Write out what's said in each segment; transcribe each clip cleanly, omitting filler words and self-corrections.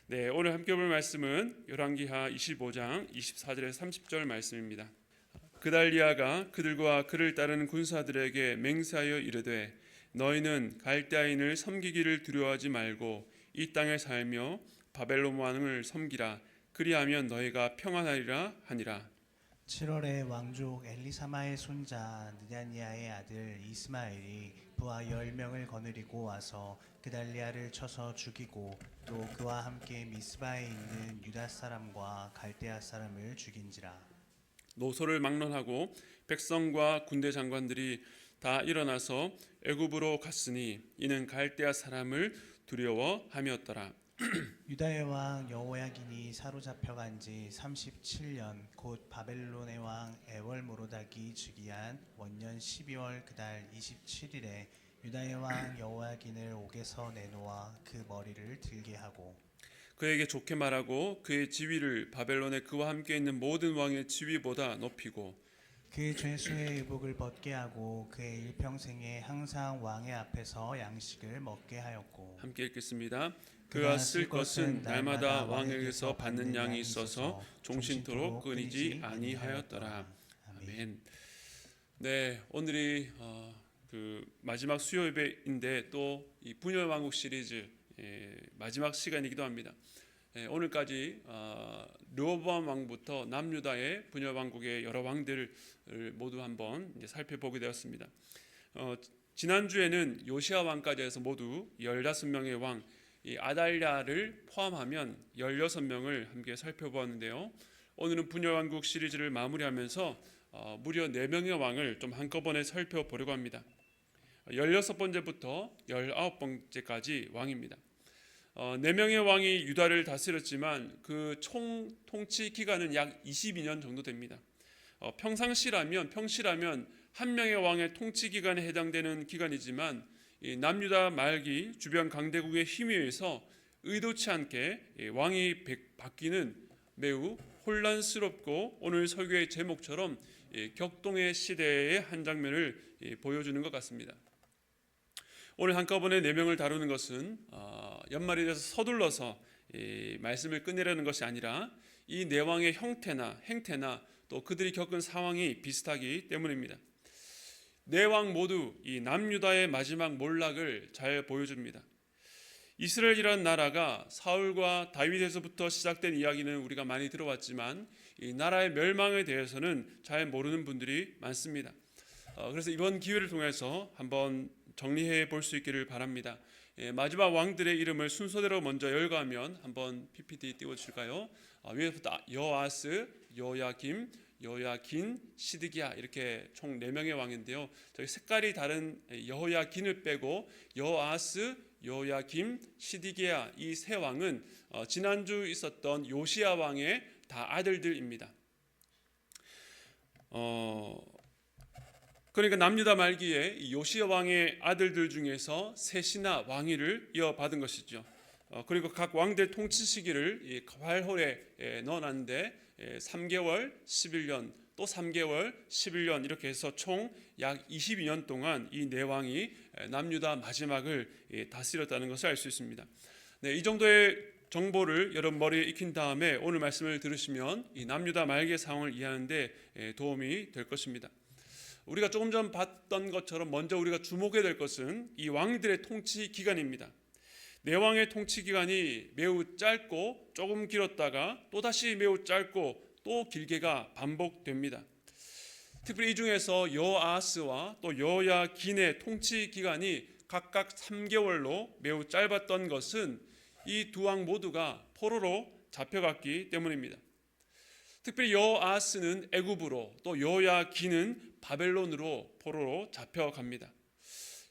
네, 오늘 함께 볼 말씀은 열왕기하 25장 24절에서 30절 말씀입니다. 그달리아가 그들과 그를 따르는 군사들에게 맹세하여 이르되 너희는 갈대아인을 섬기기를 두려워하지 말고 이 땅에 살며 바벨론 왕을 섬기라. 그리하면 너희가 평안하리라 하니라. 7월에 왕족 엘리사마의 손자 느냐니아의 아들 이스마엘이 부하 10명을 거느리고 와서 그달리아를 쳐서 죽이고 또 그와 함께 미스바에 있는 유다 사람과 갈대아 사람을 죽인지라. 노소를 막론하고 백성과 군대 장관들이 다 일어나서 애굽으로 갔으니 이는 갈대아 사람을 두려워함이었더라. 유다의 왕 여호야긴이 사로잡혀간 지 37년 곧 바벨론의 왕 에월모로닥이 즉위한 원년 12월 그달 27일에 유다의 왕 여호야긴을 옥에서 내놓아 그 머리를 들게 하고 그에게 좋게 말하고 그의 지위를 바벨론의 그와 함께 있는 모든 왕의 지위보다 높이고 그 죄수의 의복을 벗게 하고 그의 일평생에 항상 왕의 앞에서 양식을 먹게 하였고 함께 읽겠습니다. 그가 쓸 것은 날마다 왕에게서 받는 양이 있어서 종신토록 끊이지 아니하였더라. 아멘. 네, 오늘이 그 마지막 수요 예배인데 또 이 분열 왕국 시리즈 마지막 시간이기도 합니다. 오늘까지 르호보암 왕부터 남유다의 분열 왕국의 여러 왕들을 모두 한번 이제 살펴보게 되었습니다. 지난주에는 요시아 왕까지 해서 모두 15명의 왕, 이 아달랴를 포함하면 16명을 함께 살펴보았는데요. 오늘은 분열왕국 시리즈를 마무리하면서 무려 4명의 왕을 좀 한꺼번에 살펴보려고 합니다. 16번째부터 19번째까지 왕입니다. 4명의 왕이 유다를 다스렸지만 그 총 통치 기간은 약 22년 정도 됩니다. 평시라면 한 명의 왕의 통치 기간에 해당되는 기간이지만 이 남유다 말기 주변 강대국의 힘에 의해서 의도치 않게 왕이 바뀌는 매우 혼란스럽고 오늘 설교의 제목처럼 격동의 시대의 한 장면을 보여주는 것 같습니다. 오늘 한꺼번에 4명을 다루는 것은 연말이 돼서 서둘러서 말씀을 끝내려는 것이 아니라 이 4왕의 형태나 행태나 또 그들이 겪은 상황이 비슷하기 때문입니다. 4왕 모두 이 남유다의 마지막 몰락을 잘 보여줍니다. 이스라엘이라는 나라가 사울과 다윗에서부터 시작된 이야기는 우리가 많이 들어왔지만 이 나라의 멸망에 대해서는 잘 모르는 분들이 많습니다. 그래서 이번 기회를 통해서 한번 정리해 볼 수 있기를 바랍니다. 마지막 왕들의 이름을 순서대로 먼저 열거하면 한번 PPT 띄워주실까요? 위에부터 여아스, 여야김, 여야긴, 시드기야 이렇게 총 4명의 왕인데요. 저희 색깔이 다른 여호야긴을 빼고 여아스, 여야김, 시드기야 이 세 왕은 지난주 있었던 요시야 왕의 다 아들들입니다. 그러니까 남유다 말기에 요시야 왕의 아들들 중에서 셋이나 왕위를 이어받은 것이죠. 그리고 각 왕들 통치 시기를 활홀에 넣어놨는데 3개월, 11년, 또 3개월, 11년 이렇게 해서 총 약 22년 동안 이 4왕이 남유다 마지막을 다스렸다는 것을 알 수 있습니다. 네, 이 정도의 정보를 여러분 머리에 익힌 다음에 오늘 말씀을 들으시면 이 남유다 말기의 상황을 이해하는데 도움이 될 것입니다. 우리가 조금 전 봤던 것처럼 먼저 우리가 주목해야 될 것은 이 왕들의 통치 기간입니다. 4왕의 통치 기간이 매우 짧고 조금 길었다가 또다시 매우 짧고 또 길게가 반복됩니다. 특별히 이 중에서 여아스와 또 여야긴의 통치 기간이 각각 3개월로 매우 짧았던 것은 이 두 왕 모두가 포로로 잡혀갔기 때문입니다. 특별히 여아스는 애굽으로 또 여야긴은 바벨론으로 포로로 잡혀갑니다.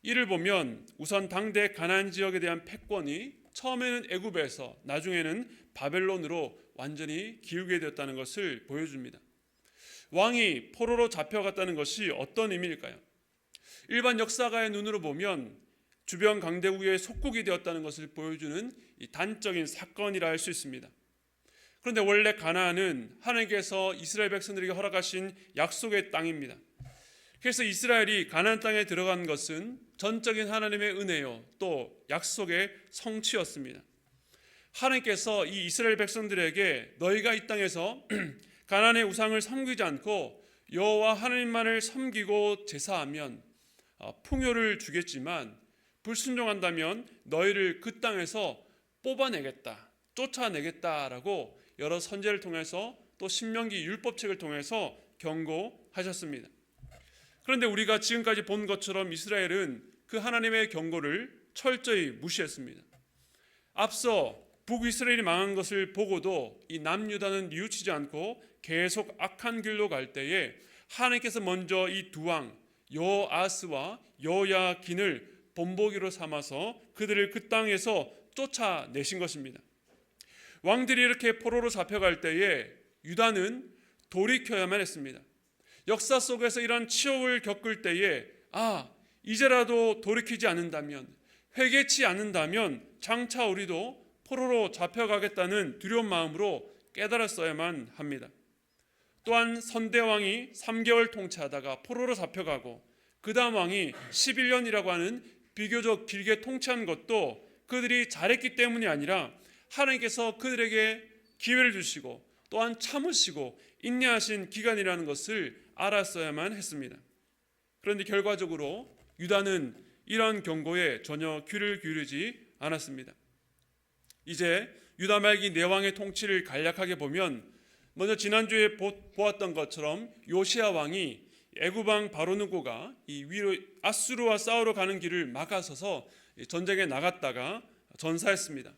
이를 보면 우선 당대 가나안 지역에 대한 패권이 처음에는 애굽에서 나중에는 바벨론으로 완전히 기울게 되었다는 것을 보여줍니다. 왕이 포로로 잡혀갔다는 것이 어떤 의미일까요? 일반 역사가의 눈으로 보면 주변 강대국의 속국이 되었다는 것을 보여주는 이 단적인 사건이라 할 수 있습니다. 그런데 원래 가나안은 하나님께서 이스라엘 백성들에게 허락하신 약속의 땅입니다. 그래서 이스라엘이 가나안 땅에 들어간 것은 전적인 하나님의 은혜요 또 약속의 성취였습니다. 하나님께서 이 이스라엘 백성들에게 너희가 이 땅에서 가나안의 우상을 섬기지 않고 여호와 하나님만을 섬기고 제사하면 풍요를 주겠지만 불순종한다면 너희를 그 땅에서 뽑아내겠다, 쫓아내겠다라고 여러 선지를 통해서 또 신명기 율법책을 통해서 경고하셨습니다. 그런데 우리가 지금까지 본 것처럼 이스라엘은 그 하나님의 경고를 철저히 무시했습니다. 앞서 북이스라엘이 망한 것을 보고도 이 남유다는 뉘우치지 않고 계속 악한 길로 갈 때에 하나님께서 먼저 이 두 왕 여호아스와 여호야긴을 본보기로 삼아서 그들을 그 땅에서 쫓아내신 것입니다. 왕들이 이렇게 포로로 잡혀갈 때에 유다는 돌이켜야만 했습니다. 역사 속에서 이런 치욕을 겪을 때에 이제라도 돌이키지 않는다면, 회개치 않는다면 장차 우리도 포로로 잡혀가겠다는 두려운 마음으로 깨달았어야만 합니다. 또한 선대왕이 3개월 통치하다가 포로로 잡혀가고 그 다음 왕이 11년이라고 하는 비교적 길게 통치한 것도 그들이 잘했기 때문이 아니라 하나님께서 그들에게 기회를 주시고 또한 참으시고 인내하신 기간이라는 것을 알았어야만 했습니다. 그런데 결과적으로 유다는 이런 경고에 전혀 귀를 기울이지 않았습니다. 이제 유다 말기 네 왕의 통치를 간략하게 보면 먼저 지난주에 보았던 것처럼 요시야 왕이 애굽 왕 바로누고가 이 위로 아수르와 싸우러 가는 길을 막아서서 전쟁에 나갔다가 전사했습니다.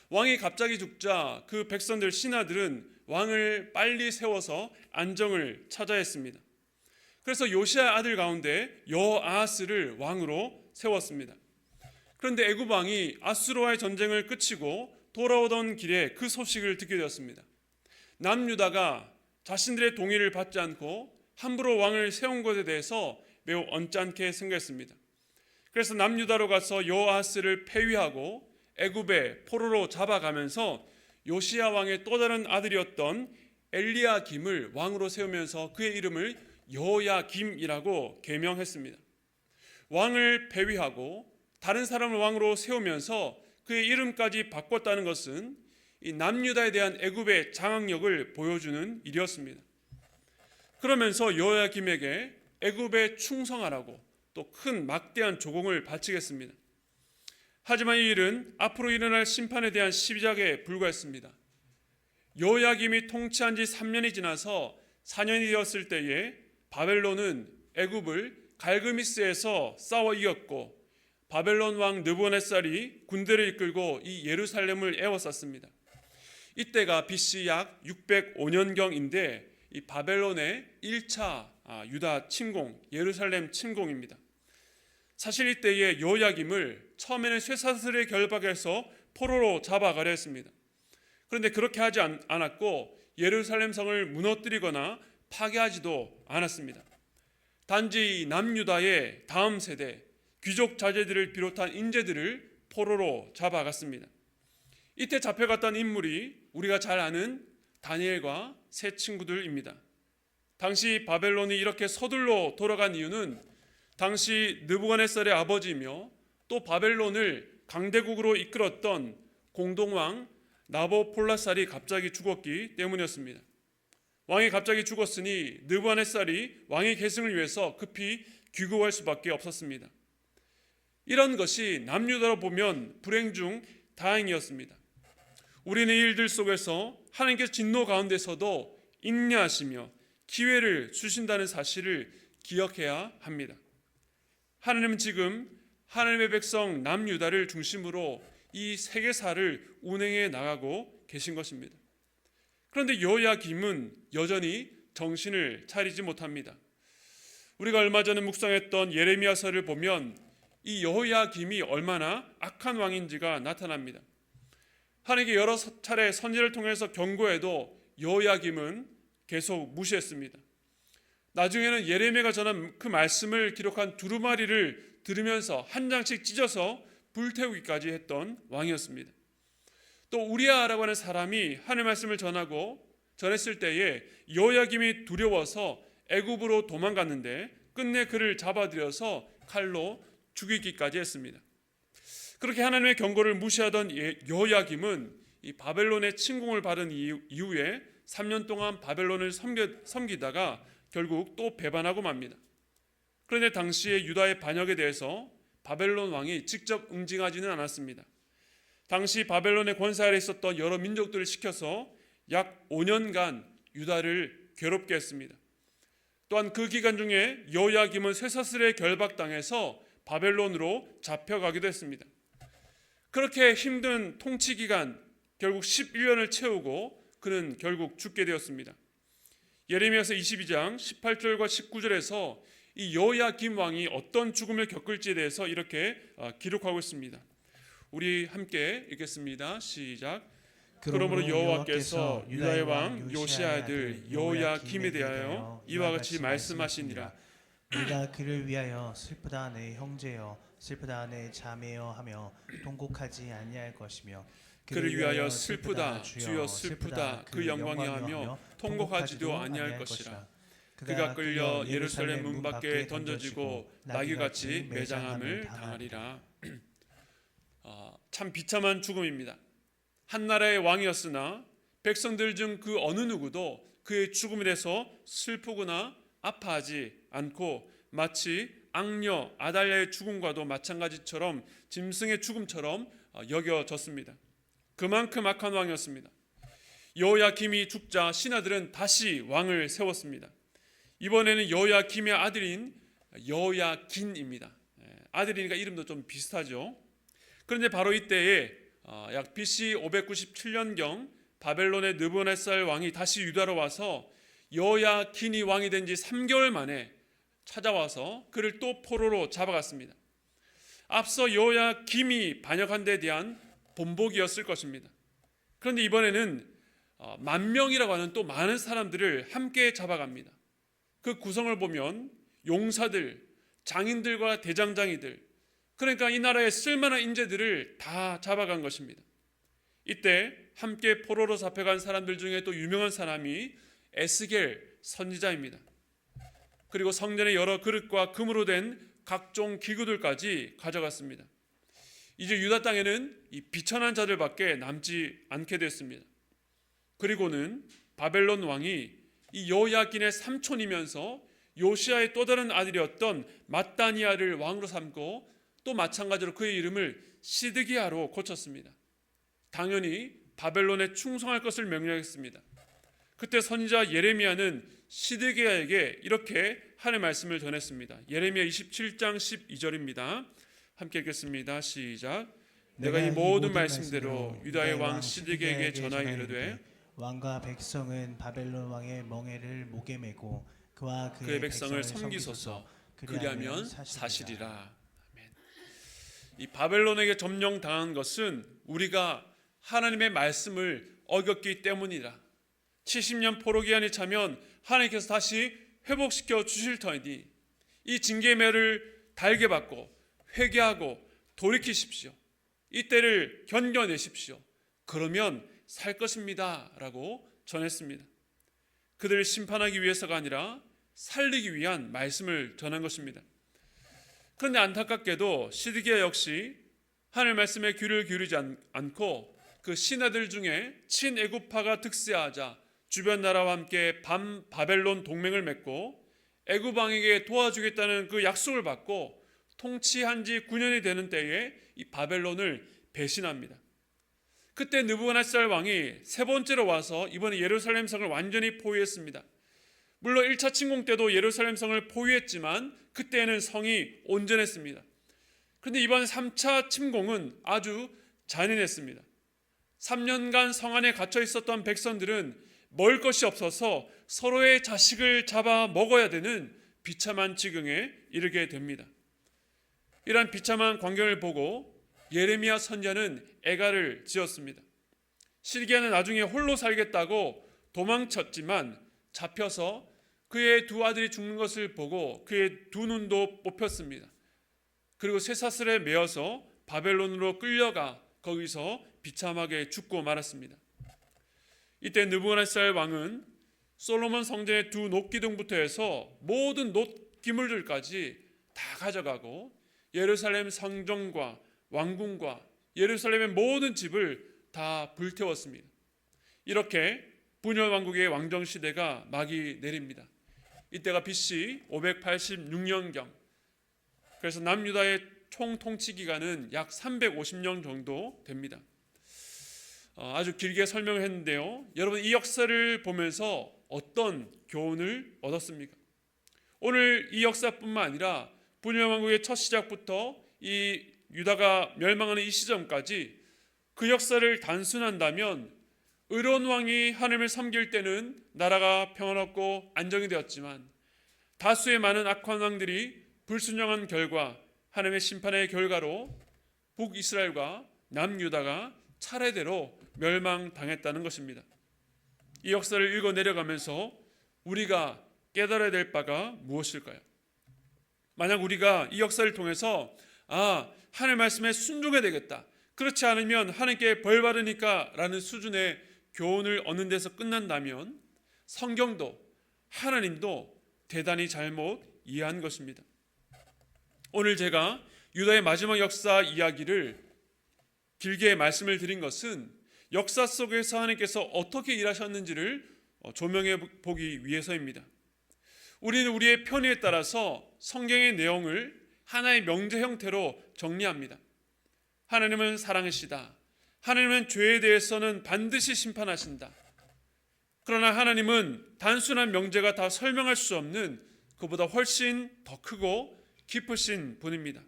왕이 갑자기 죽자 그 백성들 신하들은 왕을 빨리 세워서 안정을 찾아 했습니다. 그래서 요시야 아들 가운데 여호아스를 왕으로 세웠습니다. 그런데 애굽 왕이 아수르와의 전쟁을 끝이고 돌아오던 길에 그 소식을 듣게 되었습니다. 남유다가 자신들의 동의를 받지 않고 함부로 왕을 세운 것에 대해서 매우 언짢게 생각했습니다. 그래서 남유다로 가서 여호아스를 폐위하고 애굽에 포로로 잡아가면서 요시야 왕의 또 다른 아들이었던 엘리야김을 왕으로 세우면서 그의 이름을 여호야김이라고 계명했습니다. 왕을 폐위하고 다른 사람을 왕으로 세우면서 그의 이름까지 바꿨다는 것은 이 남유다에 대한 애굽의 장악력을 보여주는 일이었습니다. 그러면서 여호야김에게 애굽에 충성하라고 또 큰 막대한 조공을 바치겠습니다. 하지만 이 일은 앞으로 일어날 심판에 대한 시작에 불과했습니다. 여호야김이 통치한 지 3년이 지나서 4년이 되었을 때에 바벨론은 애굽을 갈그미스에서 싸워 이겼고 바벨론 왕 느부갓네살이 군대를 이끌고 이 예루살렘을 에워쌌습니다. 이때가 BC 약 605년경인데 이 바벨론의 1차 유다 침공, 예루살렘 침공입니다. 사실 이때에 여호야김을 처음에는 쇠사슬에 결박해서 포로로 잡아가려 했습니다. 그런데 그렇게 하지 않았고 예루살렘 성을 무너뜨리거나 파괴하지도 않았습니다. 단지 남유다의 다음 세대 귀족 자제들을 비롯한 인재들을 포로로 잡아갔습니다. 이때 잡혀갔던 인물이 우리가 잘 아는 다니엘과 세 친구들입니다. 당시 바벨론이 이렇게 서둘러 돌아간 이유는 당시 느부갓네살의 아버지이며 또 바벨론을 강대국으로 이끌었던 공동왕 나보폴라살이 갑자기 죽었기 때문이었습니다. 왕이 갑자기 죽었으니 느부갓네살이 왕의 계승을 위해서 급히 귀국할 수밖에 없었습니다. 이런 것이 남유다로 보면 불행 중 다행이었습니다. 우리는 이 일들 속에서 하나님께서 진노 가운데서도 인내하시며 기회를 주신다는 사실을 기억해야 합니다. 하나님은 지금 하나님의 백성 남유다를 중심으로 이 세계사를 운행해 나가고 계신 것입니다. 그런데 여호야김은 여전히 정신을 차리지 못합니다. 우리가 얼마 전에 묵상했던 예레미야서를 보면 이 여호야김이 얼마나 악한 왕인지가 나타납니다. 하나님께 여러 차례 선지를 통해서 경고해도 여호야김은 계속 무시했습니다. 나중에는 예레미야가 전한 그 말씀을 기록한 두루마리를 들으면서 한 장씩 찢어서 불태우기까지 했던 왕이었습니다. 또 우리아라고 하는 사람이 하나님의 말씀을 전했을 때에 여호야김이 두려워서 애굽으로 도망갔는데 끝내 그를 잡아들여서 칼로 죽이기까지 했습니다. 그렇게 하나님의 경고를 무시하던 여호야김은 이 바벨론의 침공을 받은 이후에 3년 동안 바벨론을 섬기다가 결국 또 배반하고 맙니다. 그런데 당시의 유다의 반역에 대해서 바벨론 왕이 직접 응징하지는 않았습니다. 당시 바벨론의 권세 아래 있었던 여러 민족들을 시켜서 약 5년간 유다를 괴롭게 했습니다. 또한 그 기간 중에 여호야김은 쇠사슬에 결박당해서 바벨론으로 잡혀가기도 했습니다. 그렇게 힘든 통치 기간 결국 11년을 채우고 그는 결국 죽게 되었습니다. 예레미야서 22장 18절과 19절에서 이 여호야김 왕이 어떤 죽음을 겪을지에 대해서 이렇게 기록하고 있습니다. 우리 함께 읽겠습니다. 시작. 그러므로 여호와께서 유다의 왕 요시아의 아들 여호야김에 대하여 이와 같이 말씀하시니라. 네가 그를 위하여 슬프다 내 형제여, 슬프다 내 자매여 하며 통곡하지 아니할 것이며, 그를 위하여 슬프다 주여 슬프다 그 영광이 하며 통곡하지도 아니할 것이라. 그가 끌려 예루살렘 문 밖에 던져지고 나귀같이 매장함을 당하리라. 참 비참한 죽음입니다. 한 나라의 왕이었으나 백성들 중 그 어느 누구도 그의 죽음에 대해서 슬프거나 아파하지 않고 마치 악녀 아달랴의 죽음과도 마찬가지처럼 짐승의 죽음처럼 여겨졌습니다. 그만큼 악한 왕이었습니다. 여호야김이 죽자 신하들은 다시 왕을 세웠습니다. 이번에는 여호야김의 아들인 여호야긴입니다. 아들이니까 이름도 좀 비슷하죠. 그런데 바로 이때에 약 BC 597년경 바벨론의 느부갓네살 왕이 다시 유다로 와서 여호야긴이 왕이 된 지 3개월 만에 찾아와서 그를 또 포로로 잡아갔습니다. 앞서 여호야김이 반역한 데 대한 본보기였을 것입니다. 그런데 이번에는 10,000명이라고 하는 또 많은 사람들을 함께 잡아갑니다. 그 구성을 보면 용사들, 장인들과 대장장이들, 그러니까 이 나라의 쓸만한 인재들을 다 잡아간 것입니다. 이때 함께 포로로 잡혀간 사람들 중에 또 유명한 사람이 에스겔 선지자입니다. 그리고 성전의 여러 그릇과 금으로 된 각종 기구들까지 가져갔습니다. 이제 유다 땅에는 이 비천한 자들밖에 남지 않게 됐습니다. 그리고는 바벨론 왕이 이 여호야긴의 삼촌이면서 요시아의 또 다른 아들이었던 matthaniah를 왕으로 삼고 또 마찬가지로 그의 이름을 시드기야로 고쳤습니다. 당연히 바벨론에 충성할 것을 명령했습니다. 그때 선지자 예레미야는 시드기야에게 이렇게 하는 말씀을 전했습니다. 예레미야 27장 12절입니다. 함께 읽겠습니다. 시작. 내가 이 모든 말씀대로 유다의 왕 시드기야에게 전하여 이르되 왕과 백성은 바벨론 왕의 멍에를 목에 메고 그와 그의 백성을 섬기소서. 그리하면 사실이라. 아멘. 이 바벨론에게 점령당한 것은 우리가 하나님의 말씀을 어겼기 때문이라. 70년 포로 기한이 차면 하나님께서 다시 회복시켜 주실 터이니 이 징계의 매를 달게 받고 회개하고 돌이키십시오. 이때를 견뎌내십시오. 그러면 살 것입니다 라고 전했습니다. 그들을 심판하기 위해서가 아니라 살리기 위한 말씀을 전한 것입니다. 그런데 안타깝게도 시드기야 역시 하나님의 말씀에 귀를 기울이지 않고 그 신하들 중에 친애굽파가 득세하자 주변 나라와 함께 바벨론 동맹을 맺고 애굽 왕에게 도와주겠다는 그 약속을 받고 통치한 지 9년이 되는 때에 이 바벨론을 배신합니다. 그때 느부갓네살 왕이 세 번째로 와서 이번에 예루살렘 성을 완전히 포위했습니다. 물론 1차 침공 때도 예루살렘 성을 포위했지만 그때는 성이 온전했습니다. 그런데 이번 3차 침공은 아주 잔인했습니다. 3년간 성 안에 갇혀 있었던 백성들은 먹을 것이 없어서 서로의 자식을 잡아 먹어야 되는 비참한 지경에 이르게 됩니다. 이러한 비참한 광경을 보고 예레미야 선지자는 애가를 지었습니다. 시드기야는 나중에 홀로 살겠다고 도망쳤지만 잡혀서 그의 두 아들이 죽는 것을 보고 그의 두 눈도 뽑혔습니다. 그리고 쇠사슬에 매어서 바벨론으로 끌려가 거기서 비참하게 죽고 말았습니다. 이때 느부갓네살 왕은 솔로몬 성전의 두 놋기둥부터 해서 모든 놋기물들까지 다 가져가고 예루살렘 성전과 왕궁과 예루살렘의 모든 집을 다 불태웠습니다. 이렇게 분열 왕국의 왕정 시대가 막이 내립니다. 이때가 BC 586년경. 그래서 남유다의 총 통치 기간은 약 350년 정도 됩니다. 아주 길게 설명을 했는데요. 여러분, 이 역사를 보면서 어떤 교훈을 얻었습니까? 오늘 이 역사뿐만 아니라 분열 왕국의 첫 시작부터 이 유다가 멸망하는 이 시점까지 그 역사를 단순한다면 의로운 왕이 하나님을 섬길 때는 나라가 평안롭고 안정이 되었지만 다수의 많은 악한 왕들이 불순종한 결과 하나님의 심판의 결과로 북이스라엘과 남유다가 차례대로 멸망당했다는 것입니다. 이 역사를 읽어 내려가면서 우리가 깨달아야 될 바가 무엇일까요? 만약 우리가 이 역사를 통해서 하나님 말씀에 순종해야 되겠다, 그렇지 않으면 하나님께 벌 받으니까 라는 수준의 교훈을 얻는 데서 끝난다면 성경도 하나님도 대단히 잘못 이해한 것입니다. 오늘 제가 유다의 마지막 역사 이야기를 길게 말씀을 드린 것은 역사 속에서 하나님께서 어떻게 일하셨는지를 조명해 보기 위해서입니다. 우리는 우리의 편의에 따라서 성경의 내용을 하나의 명제 형태로 정리합니다. 하나님은 사랑이시다. 하나님은 죄에 대해서는 반드시 심판하신다. 그러나 하나님은 단순한 명제가 다 설명할 수 없는 그보다 훨씬 더 크고 깊으신 분입니다.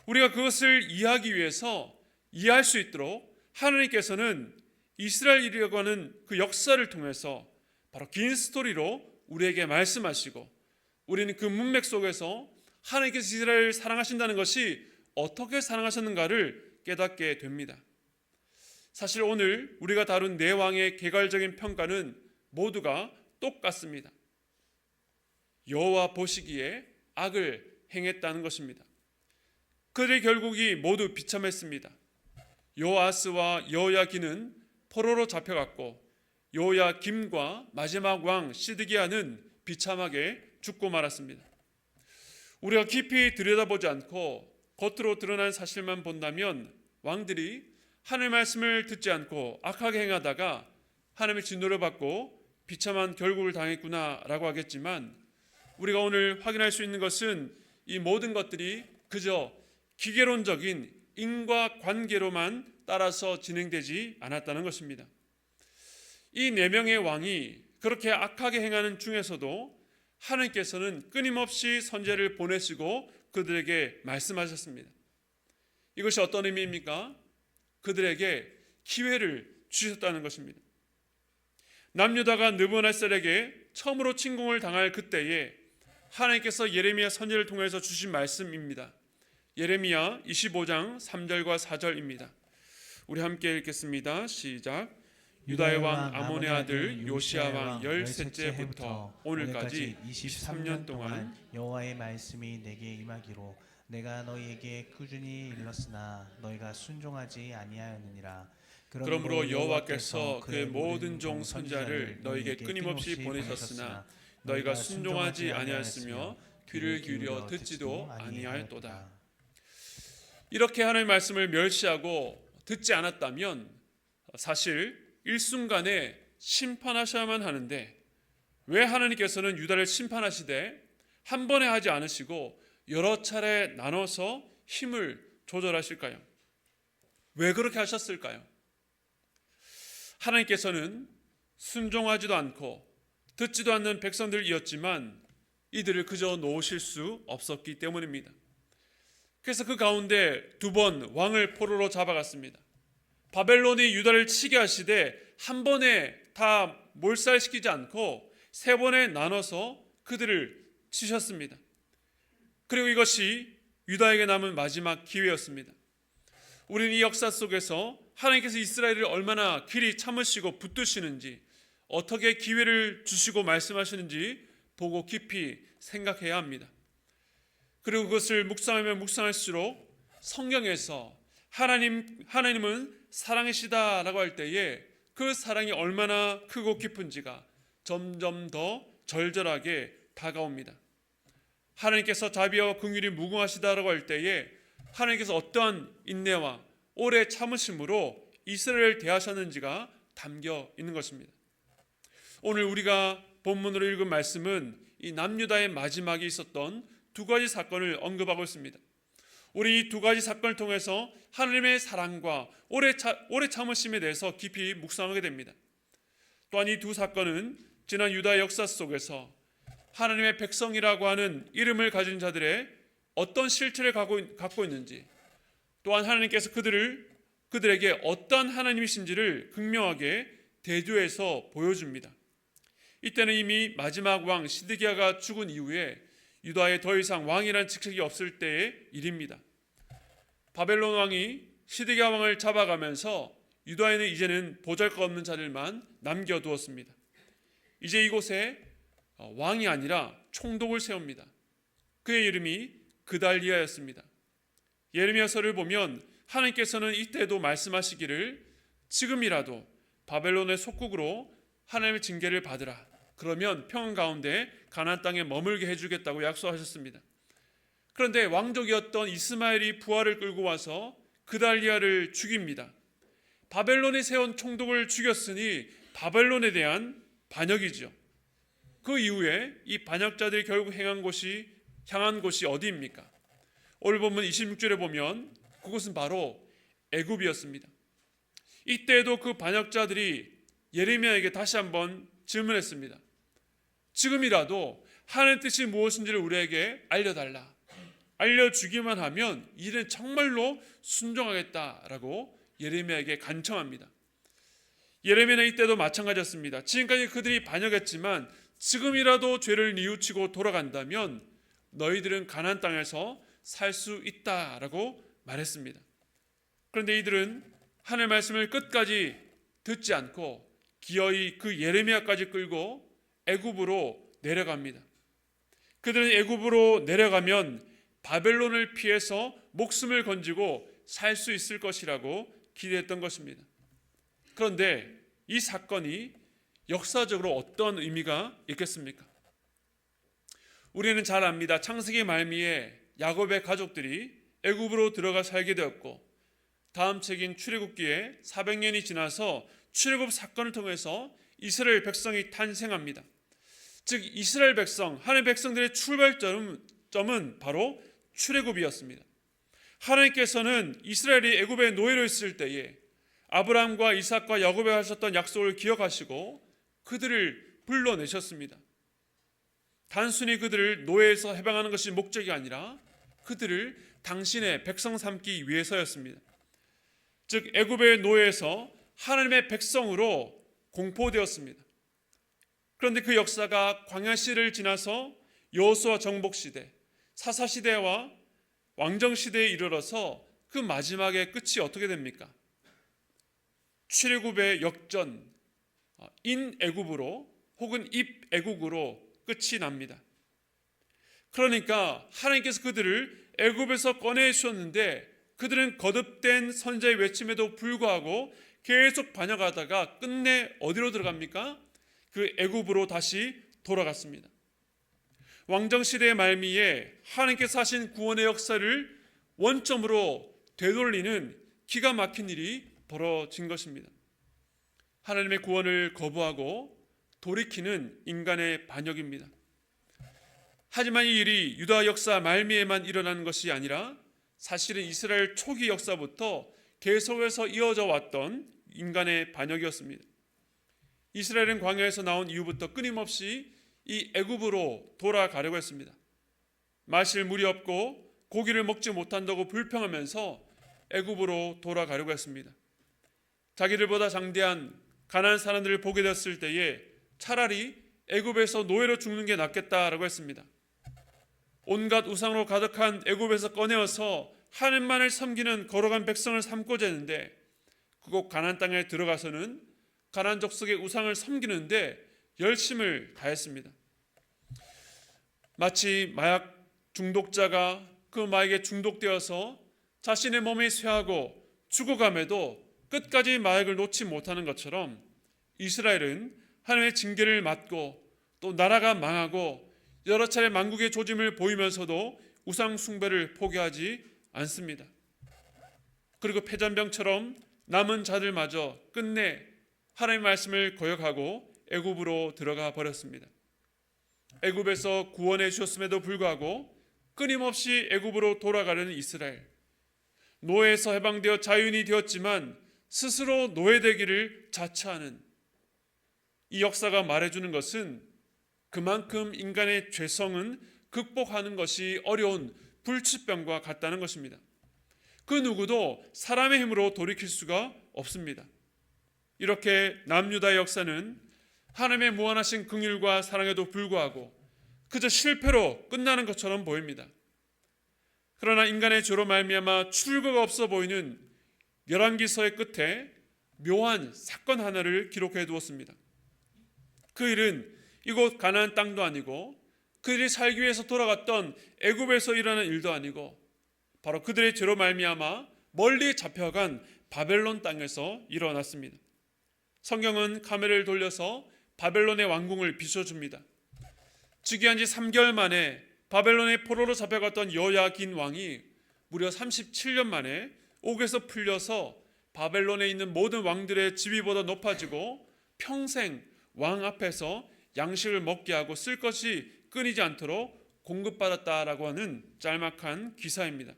우리가 그것을 이해하기 위해서 이해할 수 있도록 하나님께서는 이스라엘이라고 하는 그 역사를 통해서 바로 긴 스토리로 우리에게 말씀하시고, 우리는 그 문맥 속에서 하나님께서 이스라엘을 사랑하신다는 것이 어떻게 사랑하셨는가를 깨닫게 됩니다. 사실 오늘 우리가 다룬 네 왕의 개괄적인 평가는 모두가 똑같습니다. 여호와 보시기에 악을 행했다는 것입니다. 그들의 결국이 모두 비참했습니다. 여호아스와 여호야긴은 포로로 잡혀갔고 여호야김과 마지막 왕 시드기야는 비참하게 죽고 말았습니다. 우리가 깊이 들여다보지 않고 겉으로 드러난 사실만 본다면 왕들이 하나님의 말씀을 듣지 않고 악하게 행하다가 하나님의 진노를 받고 비참한 결국을 당했구나라고 하겠지만, 우리가 오늘 확인할 수 있는 것은 이 모든 것들이 그저 기계론적인 인과관계로만 따라서 진행되지 않았다는 것입니다. 이 네 명의 왕이 그렇게 악하게 행하는 중에서도 하나님께서는 끊임없이 선지자를 보내시고 그들에게 말씀하셨습니다. 이것이 어떤 의미입니까? 그들에게 기회를 주셨다는 것입니다. 남유다가 느부갓네살에게 처음으로 침공을 당할 그때에 하나님께서 예레미야 선지자를 통해서 주신 말씀입니다. 예레미야 25장 3절과 4절입니다. 우리 함께 읽겠습니다. 시작. 유다의 왕 아몬의 아들 요시야 왕 13째 해부터 오늘까지 23년 동안 여호와의 말씀이 내게 임하기로 내가 너희에게 꾸준히 일렀으나 너희가 순종하지 아니하였느니라. 그러므로 여호와께서 그의 모든 종 선지자를 너희에게 끊임없이 보내셨으나 너희가 순종하지 아니하였으며 귀를 기울여 듣지도 아니하였도다. 이렇게 하나님의 말씀을 멸시하고 듣지 않았다면 사실 일순간에 심판하셔야만 하는데, 왜 하나님께서는 유다를 심판하시되 한 번에 하지 않으시고 여러 차례 나눠서 힘을 조절하실까요? 왜 그렇게 하셨을까요? 하나님께서는 순종하지도 않고 듣지도 않는 백성들이었지만 이들을 그저 놓으실 수 없었기 때문입니다. 그래서 그 가운데 두 번 왕을 포로로 잡아갔습니다. 바벨론이 유다를 치게 하시되 한 번에 다 몰살시키지 않고 세 번에 나눠서 그들을 치셨습니다. 그리고 이것이 유다에게 남은 마지막 기회였습니다. 우리는 이 역사 속에서 하나님께서 이스라엘을 얼마나 길이 참으시고 붙드시는지, 어떻게 기회를 주시고 말씀하시는지 보고 깊이 생각해야 합니다. 그리고 그것을 묵상하면 묵상할수록 성경에서 하나님은 사랑이시다라고 할 때에 그 사랑이 얼마나 크고 깊은지가 점점 더 절절하게 다가옵니다. 하나님께서 자비와 긍휼이 무궁하시다라고 할 때에 하나님께서 어떠한 인내와 오래 참으심으로 이스라엘을 대하셨는지가 담겨 있는 것입니다. 오늘 우리가 본문으로 읽은 말씀은 이 남유다의 마지막에 있었던 두 가지 사건을 언급하고 있습니다. 우리 이 두 가지 사건을 통해서 하나님의 사랑과 오래 참으심에 대해서 깊이 묵상하게 됩니다. 또한 이 두 사건은 지난 유다 역사 속에서 하나님의 백성이라고 하는 이름을 가진 자들의 어떤 실체를 갖고 있는지, 또한 하나님께서 그들에게 어떠한 하나님이신지를 극명하게 대조해서 보여줍니다. 이때는 이미 마지막 왕 시드기야가 죽은 이후에 유다에 더 이상 왕이란 직책이 없을 때의 일입니다. 바벨론 왕이 시드기야 왕을 잡아가면서 유다에는 이제는 보잘것없는 자들만 남겨두었습니다. 이제 이곳에 왕이 아니라 총독을 세웁니다. 그의 이름이 그달리아였습니다. 예레미야서를 보면 하나님께서는 이때도 말씀하시기를 지금이라도 바벨론의 속국으로 하나님의 징계를 받으라. 그러면 평안 가운데 가나안 땅에 머물게 해주겠다고 약속하셨습니다. 그런데 왕족이었던 이스마엘이 부하를 끌고 와서 그달리아를 죽입니다. 바벨론이 세운 총독을 죽였으니 바벨론에 대한 반역이죠. 그 이후에 이 반역자들이 결국 향한 곳이 어디입니까? 오늘 본문 26절에 보면 그곳은 바로 애굽이었습니다. 이때에도 그 반역자들이 예레미야에게 다시 한번 질문했습니다. 지금이라도 하나님의 뜻이 무엇인지를 우리에게 알려달라. 알려주기만 하면 이는 정말로 순종하겠다라고 예레미야에게 간청합니다. 예레미야는 이때도 마찬가지였습니다. 지금까지 그들이 반역했지만 지금이라도 죄를 뉘우치고 돌아간다면 너희들은 가나안 땅에서 살 수 있다라고 말했습니다. 그런데 이들은 하나님의 말씀을 끝까지 듣지 않고 기어이 그 예레미야까지 끌고 애굽으로 내려갑니다. 그들은 애굽으로 내려가면 바벨론을 피해서 목숨을 건지고 살 수 있을 것이라고 기대했던 것입니다. 그런데 이 사건이 역사적으로 어떤 의미가 있겠습니까? 우리는 잘 압니다. 창세기 말미에 야곱의 가족들이 애굽으로 들어가 살게 되었고 다음 책인 출애굽기에 400년이 지나서 출애굽 사건을 통해서 이스라엘 백성이 탄생합니다. 즉 이스라엘 백성, 하나님의 백성들의 출발점은 바로 출애굽이었습니다. 하나님께서는 이스라엘이 애굽의 노예로 있을 때에 아브라함과 이삭과 야곱에 하셨던 약속을 기억하시고 그들을 불러내셨습니다. 단순히 그들을 노예에서 해방하는 것이 목적이 아니라 그들을 당신의 백성 삼기 위해서였습니다. 즉 애굽의 노예에서 하나님의 백성으로 공포되었습니다. 그런데 그 역사가 광야시를 지나서 여호수아 정복시대, 사사시대와 왕정시대에 이르러서 그 마지막의 끝이 어떻게 됩니까? 출애굽의 역전, 인애굽으로 혹은 입애굽으로 끝이 납니다. 그러니까 하나님께서 그들을 애굽에서 꺼내 주셨는데 그들은 거듭된 선자의 외침에도 불구하고 계속 반역하다가 끝내 어디로 들어갑니까? 그 애굽으로 다시 돌아갔습니다. 왕정시대의 말미에 하나님께서 하신 구원의 역사를 원점으로 되돌리는 기가 막힌 일이 벌어진 것입니다. 하나님의 구원을 거부하고 돌이키는 인간의 반역입니다. 하지만 이 일이 유다 역사 말미에만 일어나는 것이 아니라 사실은 이스라엘 초기 역사부터 계속해서 이어져 왔던 인간의 반역이었습니다. 이스라엘은 광야에서 나온 이후부터 끊임없이 이 애굽으로 돌아가려고 했습니다. 마실 물이 없고 고기를 먹지 못한다고 불평하면서 애굽으로 돌아가려고 했습니다. 자기들보다 장대한 가나안 사람들을 보게 됐을 때에 차라리 애굽에서 노예로 죽는 게 낫겠다라고 했습니다. 온갖 우상으로 가득한 애굽에서 꺼내어서 하나님만을 섬기는 거룩한 백성을 삼고자 했는데 그곳 가나안 땅에 들어가서는 가나안 족속의 우상을 섬기는데 열심을 다했습니다. 마치 마약 중독자가 그 마약에 중독되어서 자신의 몸이 쇠하고 죽어감에도 끝까지 마약을 놓지 못하는 것처럼 이스라엘은 하나님의 징계를 맞고 또 나라가 망하고 여러 차례 만국의 조짐을 보이면서도 우상 숭배를 포기하지 않습니다. 그리고 패잔병처럼 남은 자들마저 끝내 하나님의 말씀을 거역하고 애굽으로 들어가 버렸습니다. 애굽에서 구원해 주셨음에도 불구하고 끊임없이 애굽으로 돌아가려는 이스라엘. 노예에서 해방되어 자유인이 되었지만 스스로 노예되기를 자처하는 이 역사가 말해주는 것은 그만큼 인간의 죄성은 극복하는 것이 어려운 불치병과 같다는 것입니다. 그 누구도 사람의 힘으로 돌이킬 수가 없습니다. 이렇게 남유다의 역사는 하나님의 무한하신 긍휼과 사랑에도 불구하고 그저 실패로 끝나는 것처럼 보입니다. 그러나 인간의 죄로 말미암아 출구가 없어 보이는 열왕기서의 끝에 묘한 사건 하나를 기록해 두었습니다. 그 일은 이곳 가나안 땅도 아니고 그들이 살기 위해서 돌아갔던 애굽에서 일어난 일도 아니고 바로 그들의 죄로 말미암아 멀리 잡혀간 바벨론 땅에서 일어났습니다. 성경은 카메라를 돌려서 바벨론의 왕궁을 비춰줍니다. 즉위한 지 3개월 만에 바벨론의 포로로 잡혀갔던 여야긴 왕이 무려 37년 만에 옥에서 풀려서 바벨론에 있는 모든 왕들의 지위보다 높아지고 평생 왕 앞에서 양식을 먹게 하고 쓸 것이 끊이지 않도록 공급받았다라고 하는 짤막한 기사입니다.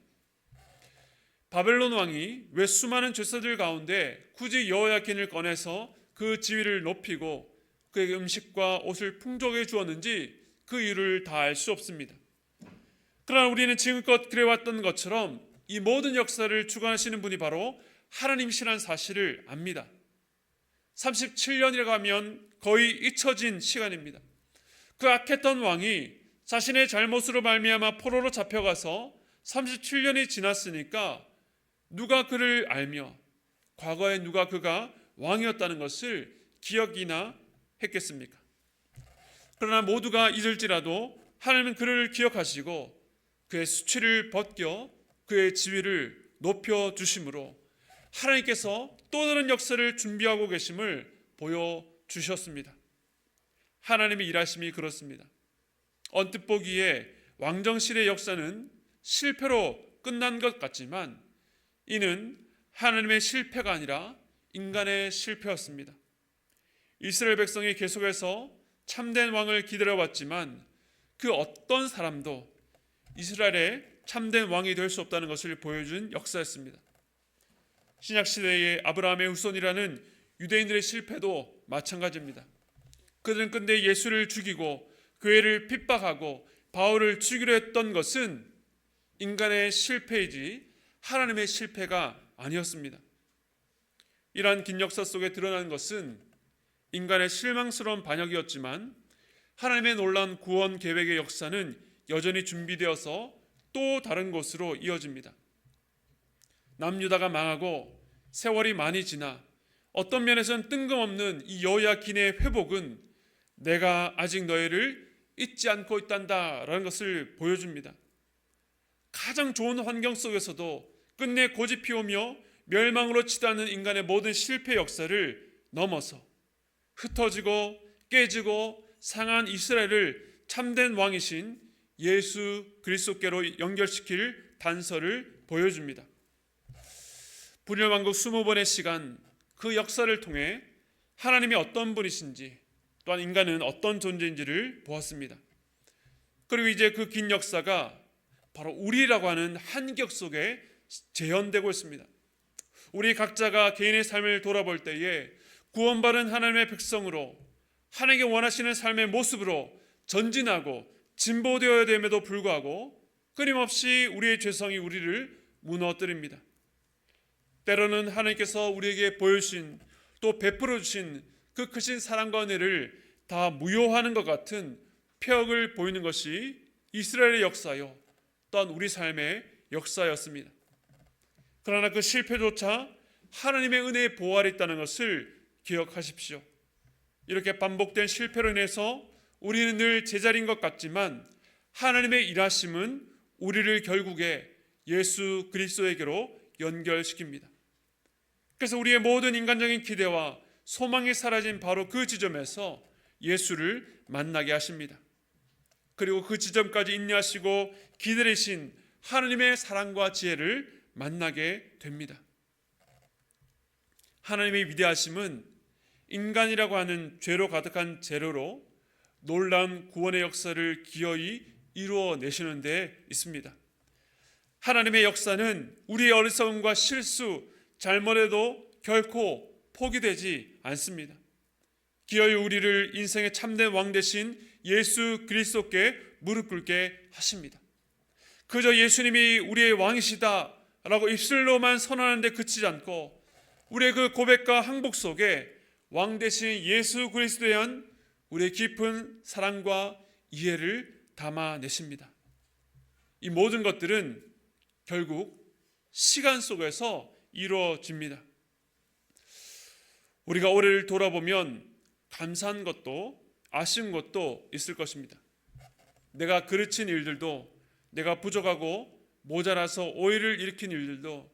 바벨론 왕이 왜 수많은 죄사들 가운데 굳이 여호야긴을 꺼내서 그 지위를 높이고 그에게 음식과 옷을 풍족해 주었는지 그 이유를 다 알 수 없습니다. 그러나 우리는 지금껏 그래왔던 것처럼 이 모든 역사를 주관하시는 분이 바로 하나님이시라는 사실을 압니다. 37년이라고 하면 거의 잊혀진 시간입니다. 그 악했던 왕이 자신의 잘못으로 말미암아 포로로 잡혀가서 37년이 지났으니까 누가 그를 알며 과거에 누가 그가 왕이었다는 것을 기억이나 했겠습니까? 그러나 모두가 잊을지라도 하나님은 그를 기억하시고 그의 수치를 벗겨 그의 지위를 높여주심으로 하나님께서 또 다른 역사를 준비하고 계심을 보여주셨습니다. 하나님의 일하심이 그렇습니다. 언뜻 보기에 왕정실의 역사는 실패로 끝난 것 같지만 이는 하나님의 실패가 아니라 인간의 실패였습니다. 이스라엘 백성이 계속해서 참된 왕을 기다려왔지만 그 어떤 사람도 이스라엘의 참된 왕이 될 수 없다는 것을 보여준 역사였습니다. 신약시대의 아브라함의 후손이라는 유대인들의 실패도 마찬가지입니다. 그들은 근데 예수를 죽이고 교회를 핍박하고 바울을 죽이려 했던 것은 인간의 실패이지 하나님의 실패가 아니었습니다. 이러한 긴 역사 속에 드러난 것은 인간의 실망스러운 반역이었지만 하나님의 놀라운 구원 계획의 역사는 여전히 준비되어서 또 다른 곳으로 이어집니다. 남유다가 망하고 세월이 많이 지나 어떤 면에서는 뜬금없는 이 여호야긴의 회복은 내가 아직 너희를 잊지 않고 있단다라는 것을 보여줍니다. 가장 좋은 환경 속에서도 끝내 고집 피우며 멸망으로 치닫는 인간의 모든 실패 역사를 넘어서 흩어지고 깨지고 상한 이스라엘을 참된 왕이신 예수 그리스도께로 연결시킬 단서를 보여줍니다. 분열왕국 20번의 시간, 그 역사를 통해 하나님이 어떤 분이신지 또한 인간은 어떤 존재인지를 보았습니다. 그리고 이제 그 긴 역사가 바로 우리라고 하는 한격 속에 재현되고 있습니다. 우리 각자가 개인의 삶을 돌아볼 때에 구원받은 하나님의 백성으로 하나님께 원하시는 삶의 모습으로 전진하고 진보되어야 됨에도 불구하고 끊임없이 우리의 죄성이 우리를 무너뜨립니다. 때로는 하나님께서 우리에게 보여주신 또 베풀어 주신 그 크신 사랑과 은혜를 다 무효하는 것 같은 폐역을 보이는 것이 이스라엘의 역사요 또한 우리 삶의 역사였습니다. 그러나 그 실패조차 하나님의 은혜의 보호 아래 있다는 것을 기억하십시오. 이렇게 반복된 실패로 인해서 우리는 늘 제자리인 것 같지만 하나님의 일하심은 우리를 결국에 예수 그리스도에게로 연결시킵니다. 그래서 우리의 모든 인간적인 기대와 소망이 사라진 바로 그 지점에서 예수를 만나게 하십니다. 그리고 그 지점까지 인내하시고 기다리신 하나님의 사랑과 지혜를 만나게 됩니다. 하나님의 위대하심은 인간이라고 하는 죄로 가득한 재료로 놀라운 구원의 역사를 기어이 이루어내시는 데 있습니다. 하나님의 역사는 우리의 어리석음과 실수, 잘못에도 결코 포기되지 않습니다. 기어이 우리를 인생의 참된 왕 되신 예수 그리스도께 무릎 꿇게 하십니다. 그저 예수님이 우리의 왕이시다라고 입술로만 선언하는데 그치지 않고 우리의 그 고백과 항복 속에 왕 되신 예수 그리스도에 대한 우리의 깊은 사랑과 이해를 담아내십니다. 이 모든 것들은 결국 시간 속에서 이루어집니다. 우리가 올해를 돌아보면 감사한 것도 아쉬운 것도 있을 것입니다. 내가 그르친 일들도, 내가 부족하고 모자라서 오해를 일으킨 일들도,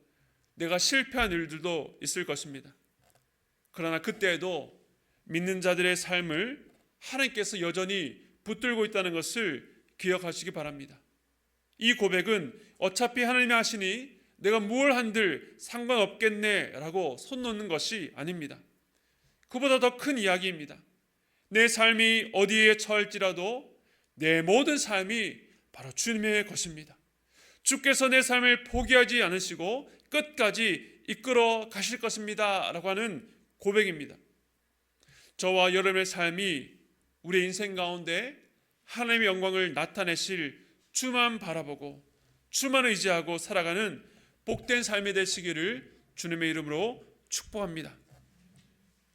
내가 실패한 일들도 있을 것입니다. 그러나 그때에도 믿는 자들의 삶을 하나님께서 여전히 붙들고 있다는 것을 기억하시기 바랍니다. 이 고백은 어차피 하나님이 하시니 내가 뭘 한들 상관없겠네 라고 손 놓는 것이 아닙니다. 그보다 더 큰 이야기입니다. 내 삶이 어디에 처할지라도 내 모든 삶이 바로 주님의 것입니다. 주께서 내 삶을 포기하지 않으시고 끝까지 이끌어 가실 것입니다 라고 하는 고백입니다. 저와 여러분의 삶이 우리의 인생 가운데 하나님의 영광을 나타내실 주만 바라보고 주만 의지하고 살아가는 복된 삶이 되시기를 주님의 이름으로 축복합니다.